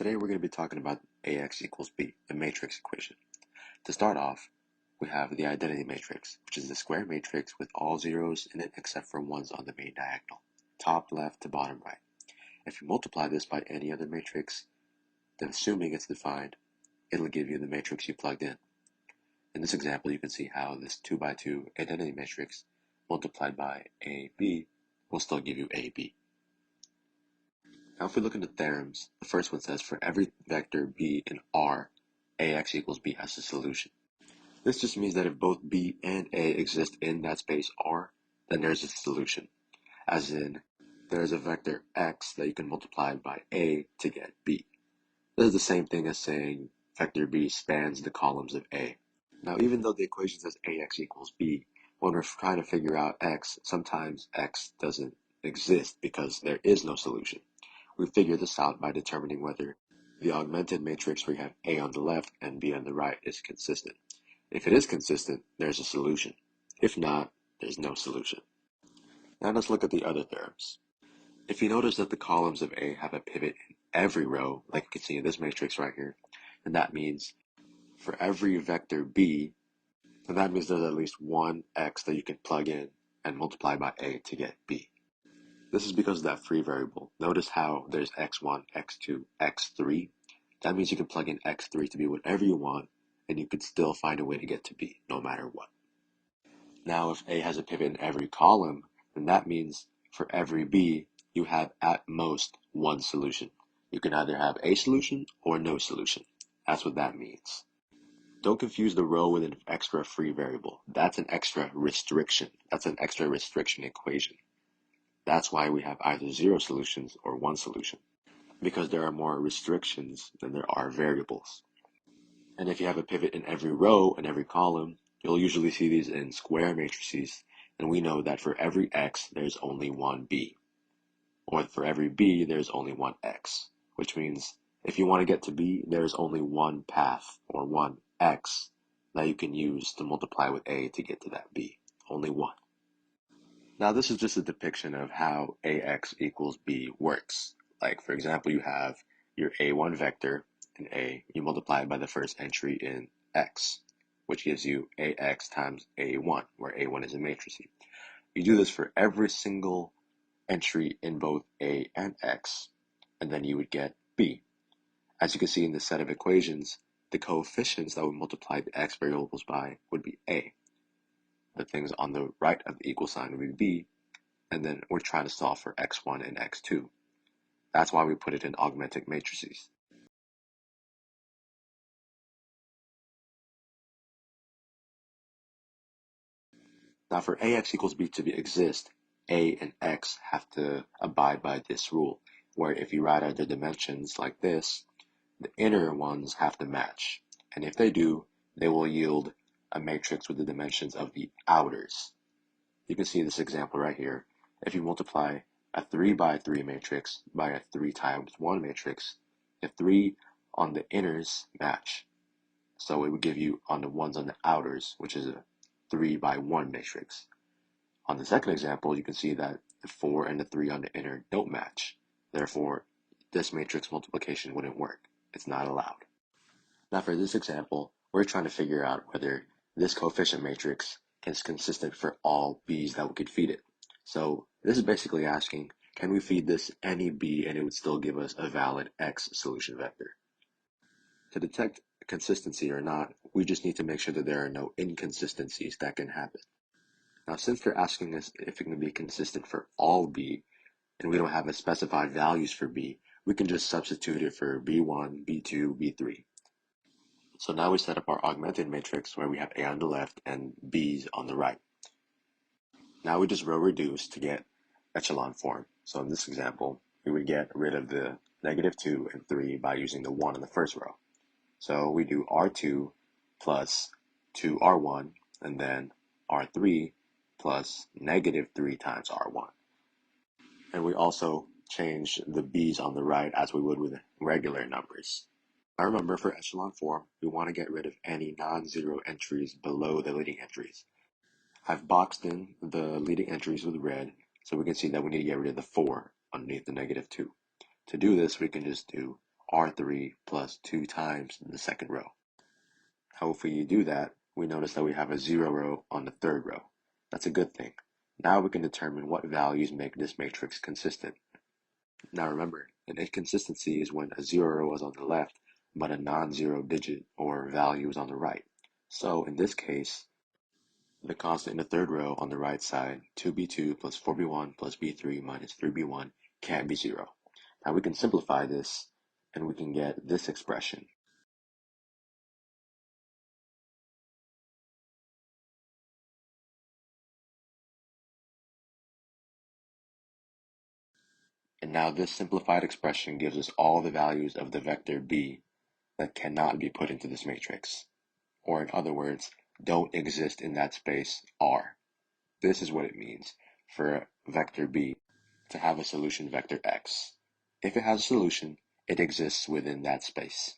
Today we're going to be talking about AX equals B, the matrix equation. To start off, we have the identity matrix, which is the square matrix with all zeros in it except for ones on the main diagonal, top left to bottom right. If you multiply this by any other matrix, then assuming it's defined, it'll give you the matrix you plugged in. In this example, you can see how this 2 by 2 identity matrix multiplied by AB will still give you AB. Now if we look into theorems, the first one says for every vector b in R, AX equals B as a solution. This just means that if both B and A exist in that space R, then there's a solution. As in, there's a vector X that you can multiply by A to get B. This is the same thing as saying vector B spans the columns of A. Now even though the equation says AX equals B, when we're trying to figure out X, sometimes X doesn't exist because there is no solution. We figure this out by determining whether the augmented matrix where you have A on the left and B on the right is consistent. If it is consistent, there's a solution. If not, there's no solution. Now let's look at the other theorems. If you notice that the columns of A have a pivot in every row, like you can see in this matrix right here, then that means for every vector B, then that means there's at least one X that you can plug in and multiply by A to get B. This is because of that free variable. Notice how there's x1, x2, x3. That means you can plug in x3 to be whatever you want, and you could still find a way to get to B, no matter what. Now, if A has a pivot in every column, then that means for every B, you have at most one solution. You can either have a solution or no solution. That's what that means. Don't confuse the row with an extra free variable. That's an extra restriction. That's an extra restriction equation. That's why we have either zero solutions or one solution, because there are more restrictions than there are variables. And if you have a pivot in every row and every column, you'll usually see these in square matrices, and we know that for every x, there's only one b, or for every b, there's only one x, which means if you want to get to b, there's only one path, or one x, that you can use to multiply with a to get to that b, only one. Now this is just a depiction of how AX equals B works. Like for example, you have your A1 vector in A, you multiply it by the first entry in X, which gives you AX times A1, where A1 is a matrix. You do this for every single entry in both A and X, and then you would get B. As you can see in this set of equations, the coefficients that we multiply the X variables by would be A. The things on the right of the equal sign would be B, and then we're trying to solve for x1 and x2. That's why we put it in augmented matrices. Now for AX equals B to exist, A and X have to abide by this rule, where if you write out the dimensions like this, the inner ones have to match. And if they do, they will yield a matrix with the dimensions of the outers. You can see this example right here. If you multiply a 3 by 3 matrix by a 3 times 1 matrix, the 3 on the inners match. So it would give you on the ones on the outers, which is a 3 by 1 matrix. On the second example, you can see that the 4 and the 3 on the inner don't match. Therefore, this matrix multiplication wouldn't work. It's not allowed. Now for this example, we're trying to figure out whether this coefficient matrix is consistent for all b's that we could feed it. So this is basically asking, can we feed this any b and it would still give us a valid x solution vector? To detect consistency or not, we just need to make sure that there are no inconsistencies that can happen. Now since they're asking us if it can be consistent for all b, and we don't have a specified values for b, we can just substitute it for b1, b2, b3. So now we set up our augmented matrix where we have A on the left and B's on the right. Now we just row reduce to get echelon form. So in this example, we would get rid of the -2 and 3 by using the 1 in the first row. So we do R2 plus 2R1 and then R3 plus -3 times R1. And we also change the B's on the right as we would with regular numbers. I remember for echelon form, we want to get rid of any non-zero entries below the leading entries. I've boxed in the leading entries with red, so we can see that we need to get rid of the 4 underneath the -2. To do this, we can just do R3 plus 2 times the second row. Now if we do that, we notice that we have a 0 row on the third row. That's a good thing. Now we can determine what values make this matrix consistent. Now remember, an inconsistency is when a 0 row is on the left, but a non-zero digit or value is on the right. So in this case, the constant in the third row on the right side, 2b2 plus 4b1 plus b3 minus 3b1, can't be 0. Now we can simplify this, and we can get this expression. And now this simplified expression gives us all the values of the vector b that cannot be put into this matrix. Or in other words, don't exist in that space R. This is what it means for vector b to have a solution vector x. If it has a solution, it exists within that space.